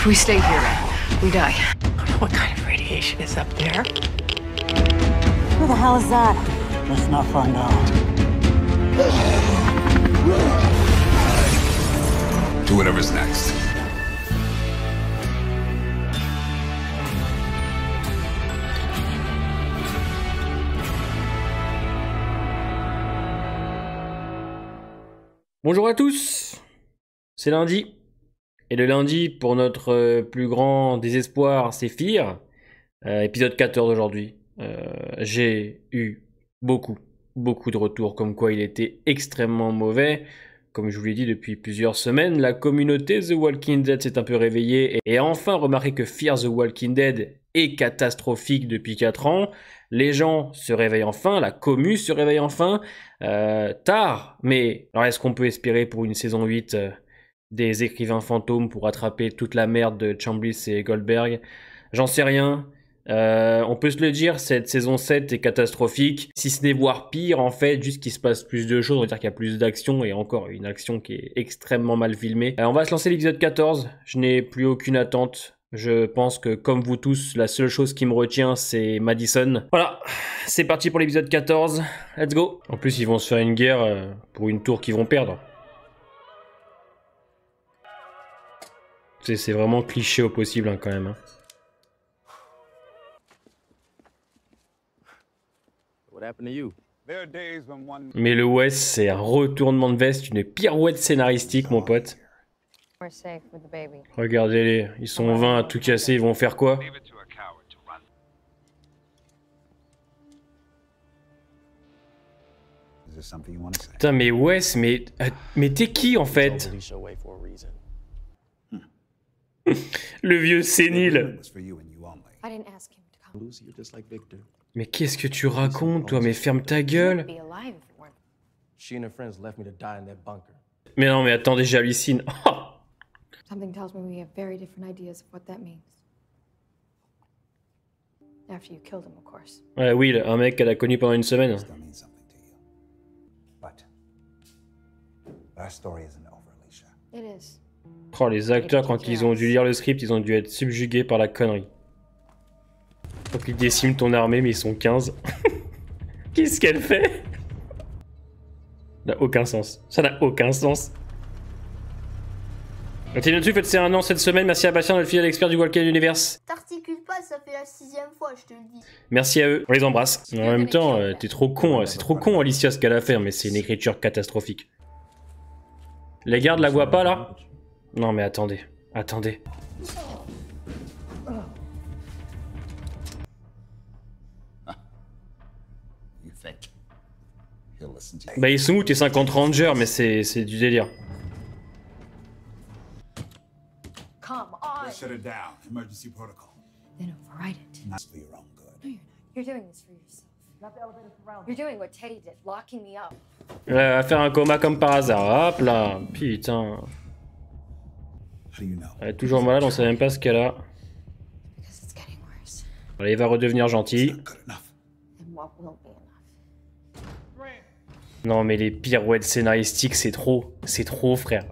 we stay here, we die. I don't know what kind of radiation is up there. Who the hell is that? Let's not find out. To whatever's next. Bonjour à tous, c'est lundi, et le lundi, pour notre plus grand désespoir, c'est Fear, épisode 14 aujourd'hui. J'ai eu beaucoup de retours comme quoi il était extrêmement mauvais. Comme je vous l'ai dit depuis plusieurs semaines, la communauté The Walking Dead s'est un peu réveillée et a enfin remarqué que Fear the Walking Dead est catastrophique depuis 4 ans. Les gens se réveillent enfin, la commu se réveille enfin, tard, mais alors est-ce qu'on peut espérer pour une saison 8 des écrivains fantômes pour rattraper toute la merde de Chamblis et Goldberg? J'en sais rien. On peut se le dire, cette saison 7 est catastrophique, si ce n'est voire pire en fait, juste qu'il se passe plus de choses, on va dire qu'il y a plus d'action, et encore une action qui est extrêmement mal filmée. On va se lancer l'épisode 14, je n'ai plus aucune attente. Je pense que, comme vous tous, la seule chose qui me retient, c'est Madison. Voilà, c'est parti pour l'épisode 14. Let's go. En plus, ils vont se faire une guerre pour une tour qu'ils vont perdre. C'est vraiment cliché au possible, hein, quand même. Hein. Mais le West, c'est un retournement de veste, une pirouette scénaristique, mon pote. Regardez-les, ils sont 20 à tout casser, ils vont faire quoi? Putain, mais Wes, mais t'es qui en fait? Le vieux sénile. Mais qu'est-ce que tu racontes, toi? Mais ferme ta gueule. Mais non, mais attendez, j'hallucine. Something tells me we have very different ideas of what that means. After you killed him, of course. Ouais, Will, un mec qu'elle a connu pendant une semaine. It is. Oh, les acteurs, quand ils ont dû lire le script, ils ont dû être subjugués par la connerie. Faut qu'ils déciment ton armée, mais ils sont 15. Qu'est-ce qu'elle fait? Ça n'a aucun sens. Ça n'a aucun sens. Continuez dessus, faites c'est un an cette semaine. Merci à Bastien, notre fidèle expert du Walking Universe. T'articules pas, ça fait la 6e fois, je te le dis. Merci à eux, on les embrasse. En même temps, t'es trop con, c'est trop con Alicia ce qu'elle a fait, mais c'est une écriture catastrophique. Les gardes la voient pas là? Non mais attendez, attendez. Bah ils sont où tes 50 rangers? Mais c'est du délire. Come on. Shut it down. Emergency protocol. Then override it. Not for your own good. No, you're not. You're doing this for yourself. Not the elevators around. You're doing what Teddy did, locking me up. Elle va faire un coma comme par hasard. Hop là. Putain. Elle est toujours malade, on sait même pas ce qu'elle a. Because it's getting worse. Allez, il va redevenir gentil. And what will be enough? Non mais les pirouettes scénaristiques, c'est trop. C'est trop, frère.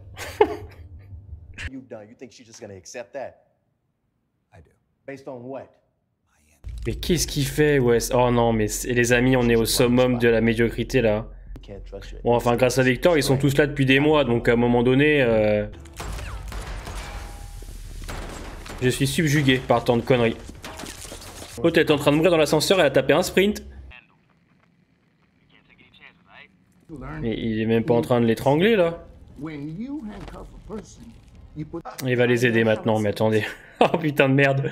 Mais qu'est-ce qu'il fait, Wes? Oh non, mais les amis, on est au summum de la médiocrité là. Bon, enfin, grâce à Victor, ils sont tous là depuis des mois, donc à un moment donné, je suis subjugué par tant de conneries. Oh, t'es en train de mourir dans l'ascenseur et elle a tapé un sprint. Mais il est même pas en train de l'étrangler là. Il va les aider maintenant, mais attendez. Oh putain de merde.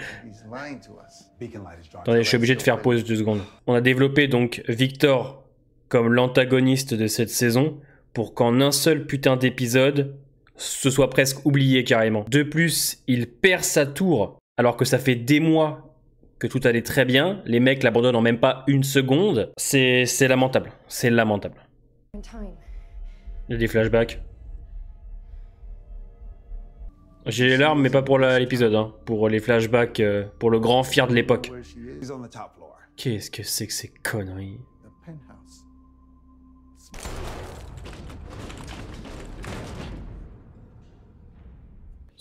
Attendez, je suis obligé de faire pause 2 secondes. On a développé donc Victor comme l'antagoniste de cette saison pour qu'en un seul putain d'épisode, ce soit presque oublié carrément. De plus, il perd sa tour alors que ça fait des mois que tout allait très bien. Les mecs l'abandonnent en même pas une seconde. C'est lamentable. C'est lamentable. Il y a des flashbacks. J'ai les larmes, mais pas pour l'épisode, hein. Pour les flashbacks, pour le grand Fear de l'époque. Qu'est-ce que c'est que ces conneries?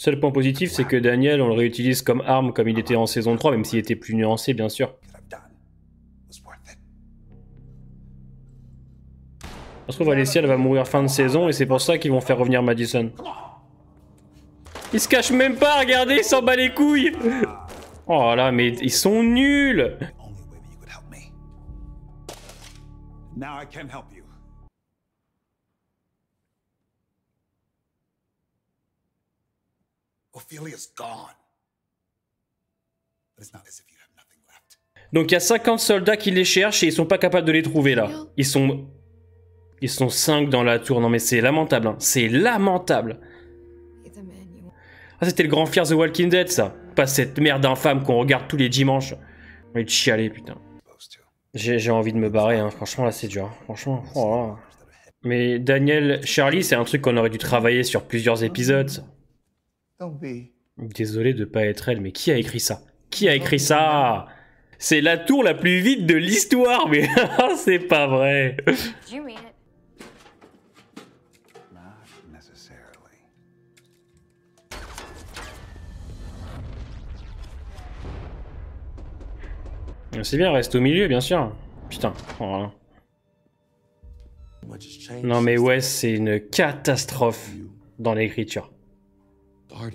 Seul point positif, c'est que Daniel, on le réutilise comme arme comme il était en saison 3, même s'il était plus nuancé, bien sûr. Ça se trouve, Alessia, elle va mourir fin de saison, et c'est pour ça qu'ils vont faire revenir Madison. Il se cache même pas, regardez, il s'en bat les couilles. Oh là, mais ils sont nuls. Now I can help you. Ophelia's gone. But it's not as if you have nothing left. Donc il y a 50 soldats qui les cherchent et ils sont pas capables de les trouver là. Ils sont 5 dans la tour. Non mais c'est lamentable, hein. C'est lamentable. Ah, c'était le grand Fear the Walking Dead, ça. Pas cette merde infâme qu'on regarde tous les dimanches. J'ai envie de chialer, putain. J'ai envie de me barrer, hein. Franchement, là, c'est dur. Franchement, oh là. Mais Daniel, Charlie, c'est un truc qu'on aurait dû travailler sur plusieurs épisodes. Ça. Désolé de pas être elle, mais qui a écrit ça? Qui a écrit ça? C'est la tour la plus vide de l'histoire, mais c'est pas vrai. C'est bien, reste au milieu, bien sûr. Putain. Oh. Non mais ouais, c'est une catastrophe dans l'écriture. Est-ce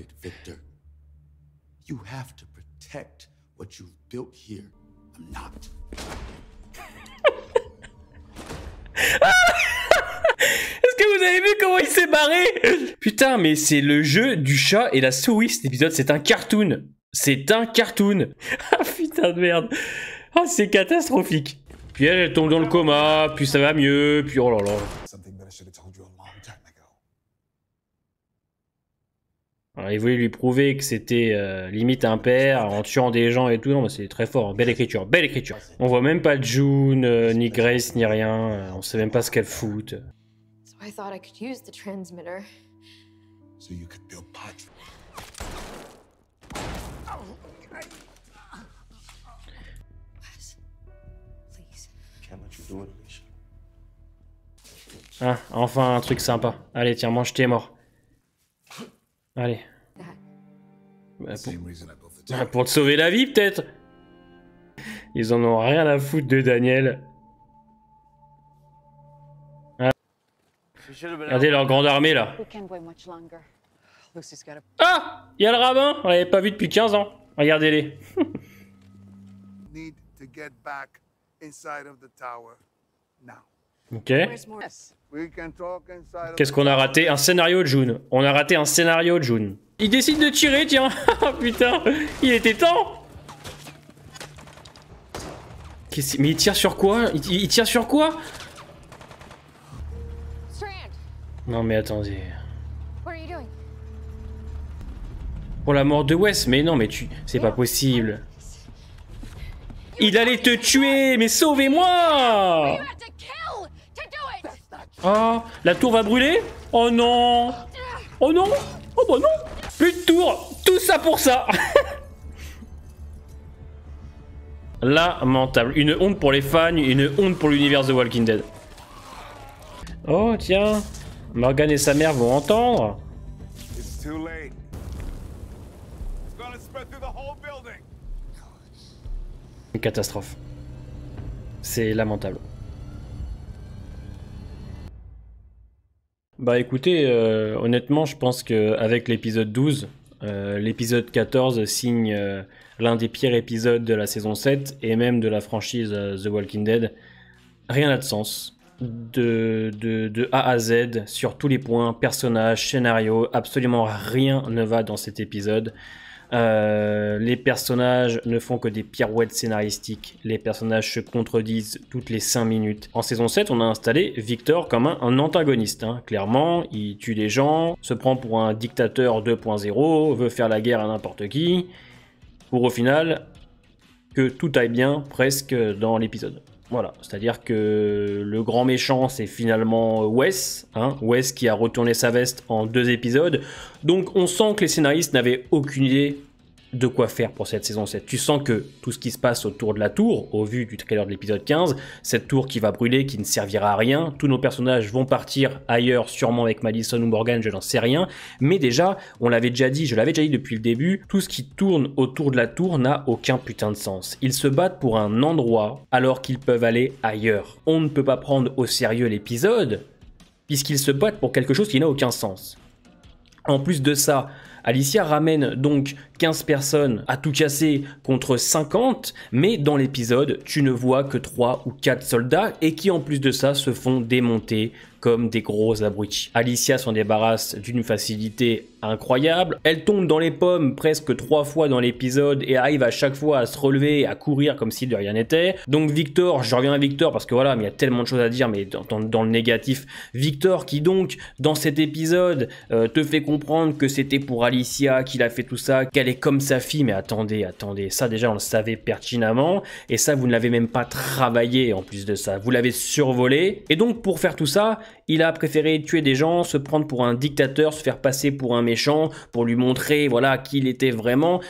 que vous avez vu comment il s'est barré? Putain, mais c'est le jeu du chat et la souris, cet épisode, c'est un cartoon. C'est un cartoon. Ah putain de merde. Ah, c'est catastrophique. Puis elle tombe dans le coma, puis ça va mieux, puis oh là là. Alors, il voulait lui prouver que c'était limite un père en tuant des gens et tout. Non, mais c'est très fort. Belle écriture, belle écriture. On voit même pas June, ni Grace, ni rien. On sait même pas ce qu'elle fout. So I thought I could use the transmitter. So you could build Padre. Ah, enfin un truc sympa. Allez, tiens, mange tes morts. Allez. Pour te sauver la vie, peut-être. Ils en ont rien à foutre de Daniel. Ah. Regardez leur grande armée, là. Ah, il y a le rabbin. On l'avait pas vu depuis 15 ans. Regardez-les. Ok. Qu'est-ce qu'on a raté? Un scénario de June. On a raté un scénario de June. Il décide de tirer, tiens. Putain, il était temps. Mais il tire sur quoi? Il tire sur quoi? Non mais attendez. Pour la mort de Wes, mais non mais tu... C'est pas possible. Il allait te tuer, mais sauvez-moi! Oh, la tour va brûler? Oh non! Oh non! Oh bah non! Plus de tour! Tout ça pour ça! Lamentable. Une honte pour les fans, une honte pour l'univers The Walking Dead. Oh tiens, Morgan et sa mère vont entendre. Une catastrophe. C'est lamentable. Bah écoutez, honnêtement, je pense qu'avec l'épisode 12, l'épisode 14 signe l'un des pires épisodes de la saison 7 et même de la franchise The Walking Dead. Rien n'a de sens. De A à Z, sur tous les points, personnages, scénario, absolument rien ne va dans cet épisode. Les personnages ne font que des pirouettes scénaristiques. Les personnages se contredisent toutes les 5 minutes. En saison 7, on a installé Victor comme un antagoniste. Hein. Clairement, il tue les gens, se prend pour un dictateur 2.0, veut faire la guerre à n'importe qui, pour au final que tout aille bien presque dans l'épisode. Voilà, c'est-à-dire que le grand méchant, c'est finalement Wes, hein, Wes qui a retourné sa veste en 2 épisodes. Donc on sent que les scénaristes n'avaient aucune idée de quoi faire pour cette saison 7. Tu sens que tout ce qui se passe autour de la tour, au vu du trailer de l'épisode 15, cette tour qui va brûler, qui ne servira à rien, tous nos personnages vont partir ailleurs, sûrement avec Madison ou Morgan, je n'en sais rien, mais déjà, on l'avait déjà dit, je l'avais déjà dit depuis le début, tout ce qui tourne autour de la tour n'a aucun putain de sens. Ils se battent pour un endroit, alors qu'ils peuvent aller ailleurs. On ne peut pas prendre au sérieux l'épisode, puisqu'ils se battent pour quelque chose qui n'a aucun sens. En plus de ça, Alicia ramène donc 15 personnes à tout casser contre 50, mais dans l'épisode, tu ne vois que 3 ou 4 soldats et qui en plus de ça se font démonter comme des gros abrutis. Alicia s'en débarrasse d'une facilité incroyable. Elle tombe dans les pommes presque 3 fois dans l'épisode et arrive à chaque fois à se relever et à courir comme si de rien n'était. Donc Victor, je reviens à Victor parce que voilà, mais il y a tellement de choses à dire, mais dans le négatif. Victor qui donc, dans cet épisode, te fait comprendre que c'était pour Alicia qu'il a fait tout ça, qu'elle est comme sa fille. Mais attendez, ça déjà on le savait pertinemment et ça vous ne l'avez même pas travaillé en plus de ça. Vous l'avez survolé et donc pour faire tout ça, il a préféré tuer des gens, se prendre pour un dictateur, se faire passer pour un méchant, pour lui montrer voilà qui il était vraiment.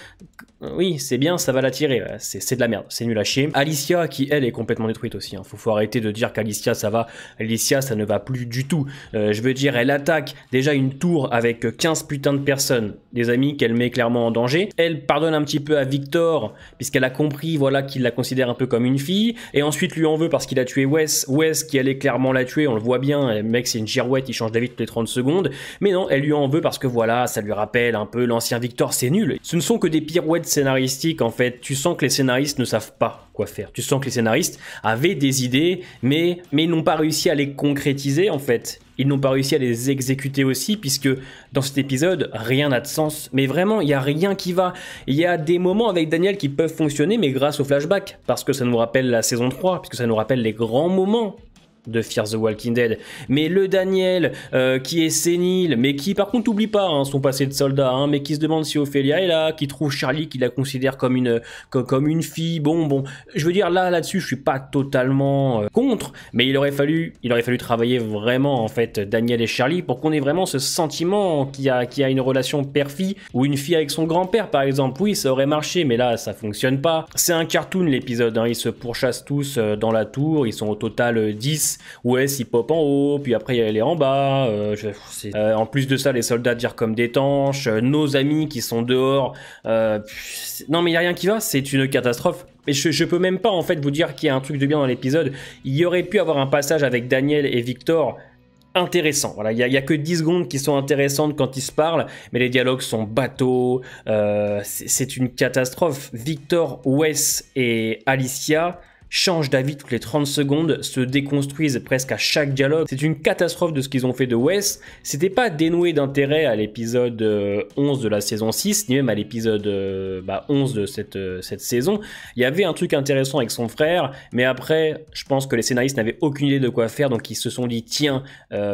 Oui, c'est bien, ça va l'attirer, c'est de la merde, c'est nul à chier. Alicia, qui elle est complètement détruite aussi, hein. Faut arrêter de dire qu'Alicia ça va, Alicia ça ne va plus du tout. Je veux dire, elle attaque déjà une tour avec 15 putains de personnes, des amis qu'elle met clairement en danger. Elle pardonne un petit peu à Victor, puisqu'elle a compris voilà qu'il la considère un peu comme une fille, et ensuite lui en veut parce qu'il a tué Wes, qui allait clairement la tuer, on le voit bien, le mec c'est une girouette, il change d'avis toutes les 30 secondes, mais non, elle lui en veut parce que voilà, ça lui rappelle un peu l'ancien Victor, c'est nul. Ce ne sont que des pirouettes scénaristique en fait, tu sens que les scénaristes ne savent pas quoi faire, tu sens que les scénaristes avaient des idées mais ils n'ont pas réussi à les concrétiser en fait, ils n'ont pas réussi à les exécuter aussi puisque dans cet épisode rien n'a de sens, mais vraiment il n'y a rien qui va. Il y a des moments avec Daniel qui peuvent fonctionner mais grâce au flashback, parce que ça nous rappelle la saison 3, puisque ça nous rappelle les grands moments de Fear the Walking Dead, mais le Daniel qui est sénile, mais qui par contre n'oublie pas hein, son passé de soldat, hein, mais qui se demande si Ophélia est là, qui trouve Charlie, qui la considère comme une fille. Bon, je veux dire là-dessus, je suis pas totalement contre, mais il aurait fallu travailler vraiment en fait Daniel et Charlie pour qu'on ait vraiment ce sentiment qu'il y a une relation père-fille ou une fille avec son grand-père par exemple. Oui, ça aurait marché, mais là ça fonctionne pas. C'est un cartoon l'épisode, hein, ils se pourchassent tous dans la tour, ils sont au total 10. Wes il pop en haut, puis après il est en bas. En plus de ça, les soldats tirent comme des tanches. Nos amis qui sont dehors. Non mais il n'y a rien qui va, c'est une catastrophe. Et je peux même pas en fait vous dire qu'il y a un truc de bien dans l'épisode. Il y aurait pu avoir un passage avec Daniel et Victor intéressant. Voilà, il y a que 10 secondes qui sont intéressantes quand ils se parlent, mais les dialogues sont bateaux. C'est une catastrophe. Victor, Wes et Alicia changent d'avis toutes les 30 secondes, se déconstruisent presque à chaque dialogue. C'est une catastrophe de ce qu'ils ont fait de Wes. C'était pas dénoué d'intérêt à l'épisode 11 de la saison 6, ni même à l'épisode 11 de cette saison. Il y avait un truc intéressant avec son frère, mais après, je pense que les scénaristes n'avaient aucune idée de quoi faire, donc ils se sont dit, tiens,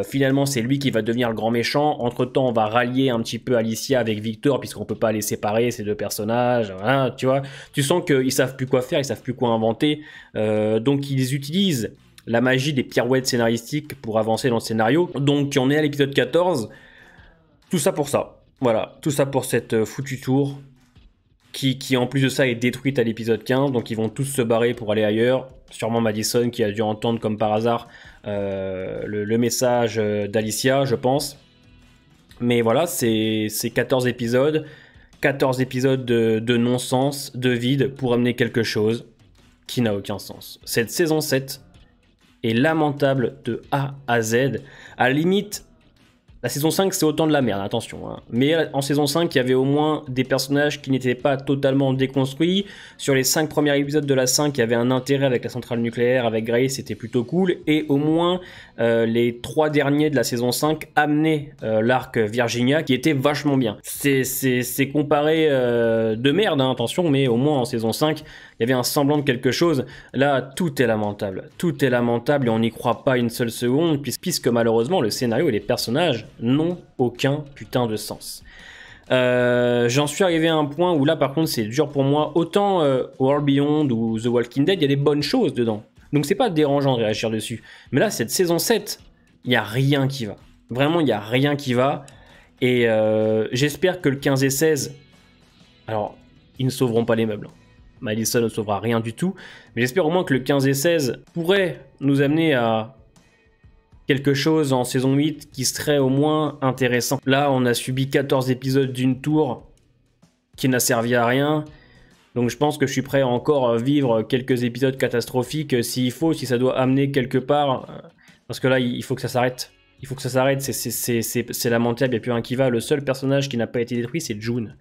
finalement c'est lui qui va devenir le grand méchant. Entre-temps, on va rallier un petit peu Alicia avec Victor, puisqu'on peut pas les séparer, ces deux personnages. Voilà, tu vois. Tu sens qu'ils savent plus quoi faire, ils savent plus quoi inventer. Donc ils utilisent la magie des pirouettes scénaristiques pour avancer dans le scénario. Donc on est à l'épisode 14. Tout ça pour ça. Voilà, tout ça pour cette foutue tour qui en plus de ça est détruite à l'épisode 15. Donc ils vont tous se barrer pour aller ailleurs. Sûrement Madison qui a dû entendre comme par hasard le message d'Alicia, je pense. Mais voilà, c'est 14 épisodes. 14 épisodes de non-sens, de vide pour amener quelque chose qui n'a aucun sens. Cette saison 7 est lamentable de A à Z. À la limite, la saison 5 c'est autant de la merde, attention. Hein. Mais en saison 5, il y avait au moins des personnages qui n'étaient pas totalement déconstruits. Sur les 5 premiers épisodes de la 5, il y avait un intérêt avec la centrale nucléaire, avec Grace, c'était plutôt cool. Et au moins, les 3 derniers de la saison 5 amenaient l'arc Virginia, qui était vachement bien. C'est comparé de merde, hein, attention, mais au moins en saison 5, il y avait un semblant de quelque chose. Là, tout est lamentable. Tout est lamentable et on n'y croit pas une seule seconde, puisque malheureusement, le scénario et les personnages n'ont aucun putain de sens. J'en suis arrivé à un point où là, par contre, c'est dur pour moi. Autant World Beyond ou The Walking Dead, il y a des bonnes choses dedans. Donc c'est pas dérangeant de réagir dessus. Mais là, cette saison 7, il n'y a rien qui va. Vraiment, il n'y a rien qui va. Et j'espère que le 15 et 16... Alors... ils ne sauveront pas les meubles. Madison ne sauvera rien du tout, mais j'espère au moins que le 15 et 16 pourrait nous amener à quelque chose en saison 8 qui serait au moins intéressant. Là, on a subi 14 épisodes d'une tour qui n'a servi à rien, donc je pense que je suis prêt à encore vivre quelques épisodes catastrophiques s'il faut, si ça doit amener quelque part, parce que là, il faut que ça s'arrête. Il faut que ça s'arrête, c'est lamentable, il n'y a plus rien qui va. Le seul personnage qui n'a pas été détruit, c'est June.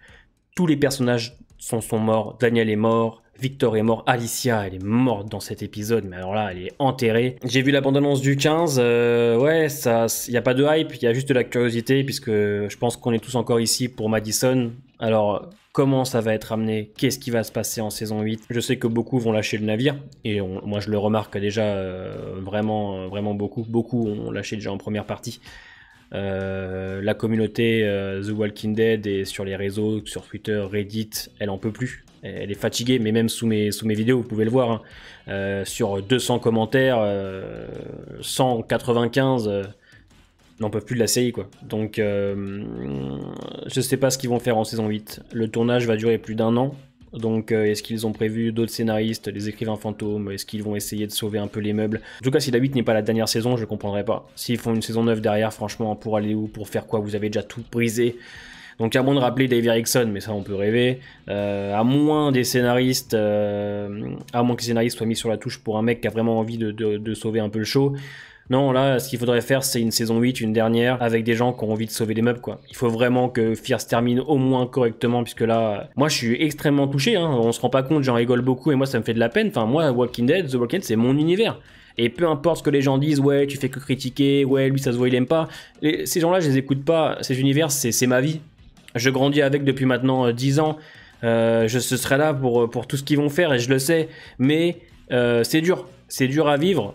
Tous les personnages sont morts. Daniel est mort, Victor est mort, Alicia, elle est morte dans cet épisode, mais alors là, elle est enterrée. J'ai vu l'abandonnance du 15, ouais, il n'y a pas de hype, il y a juste de la curiosité, puisque je pense qu'on est tous encore ici pour Madison. Alors, comment ça va être amené? Qu'est-ce qui va se passer en saison 8? Je sais que beaucoup vont lâcher le navire, et moi je le remarque déjà vraiment beaucoup. Beaucoup ont lâché déjà en première partie. La communauté The Walking Dead et sur les réseaux, sur Twitter, Reddit, elle en peut plus. Elle est fatiguée, mais même sous mes vidéos, vous pouvez le voir. Hein. Sur 200 commentaires, 195 n'en peuvent plus de la série, quoi. Donc, je sais pas ce qu'ils vont faire en saison 8. Le tournage va durer plus d'1 an. Donc, est-ce qu'ils ont prévu d'autres scénaristes, des écrivains fantômes? Est-ce qu'ils vont essayer de sauver un peu les meubles? En tout cas, si la 8 n'est pas la dernière saison, je comprendrai pas. S'ils font une saison 9 derrière, franchement, pour aller où? Pour faire quoi? Vous avez déjà tout brisé. Donc, à moins de rappeler Dave Erickson, mais ça, on peut rêver. À moins des scénaristes, à moins que les scénaristes soient mis sur la touche pour un mec qui a vraiment envie de sauver un peu le show. Non, là, ce qu'il faudrait faire, c'est une saison 8, une dernière, avec des gens qui ont envie de sauver les meubles, quoi. Il faut vraiment que Fear se termine au moins correctement, puisque là, moi, je suis extrêmement touché, hein. On se rend pas compte, j'en rigole beaucoup, et moi, ça me fait de la peine. Enfin, moi, The Walking Dead, c'est mon univers. Et peu importe ce que les gens disent, ouais, tu fais que critiquer, ouais, lui, ça se voit, il aime pas. Ces gens-là, je les écoute pas. Ces univers, c'est ma vie. Je grandis avec depuis maintenant 10 ans. Je serai là pour tout ce qu'ils vont faire, et je le sais. Mais c'est dur. C'est dur à vivre.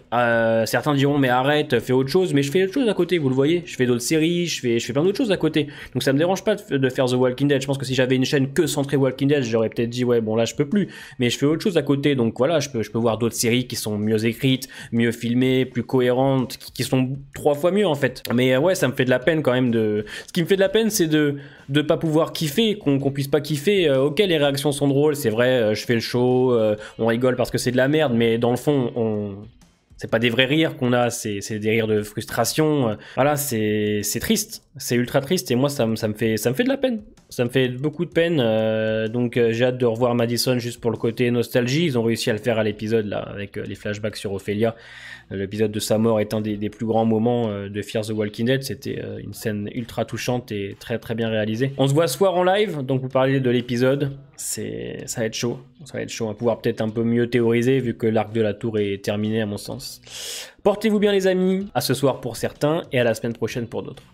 Certains diront mais arrête, fais autre chose. Mais je fais autre chose à côté, vous le voyez. Je fais d'autres séries, je fais plein d'autres choses à côté. Donc ça me dérange pas de faire The Walking Dead. Je pense que si j'avais une chaîne que centrée Walking Dead, j'aurais peut-être dit ouais bon là je peux plus. Mais je fais autre chose à côté. Donc voilà, je peux voir d'autres séries qui sont mieux écrites, mieux filmées, plus cohérentes, qui sont 3 fois mieux en fait. Mais ouais, ça me fait de la peine quand même de. Ce qui me fait de la peine, c'est de pas pouvoir kiffer, qu'on puisse pas kiffer. Ok, les réactions sont drôles, c'est vrai. Je fais le show, on rigole parce que c'est de la merde, mais dans le fond, c'est pas des vrais rires qu'on a, c'est des rires de frustration. Voilà, c'est triste, c'est ultra triste et moi ça me fait de la peine. Ça me fait beaucoup de peine. Donc j'ai hâte de revoir Madison juste pour le côté nostalgie. Ils ont réussi à le faire à l'épisode là avec les flashbacks sur Ophelia. L'épisode de sa mort est un des plus grands moments de Fear the Walking Dead. C'était une scène ultra touchante et très très bien réalisée. On se voit ce soir en live, donc vous parlez de l'épisode. Ça va être chaud. Ça va être chaud. On va pouvoir peut-être un peu mieux théoriser vu que l'arc de la tour est terminé à mon sens. Portez-vous bien les amis. À ce soir pour certains et à la semaine prochaine pour d'autres.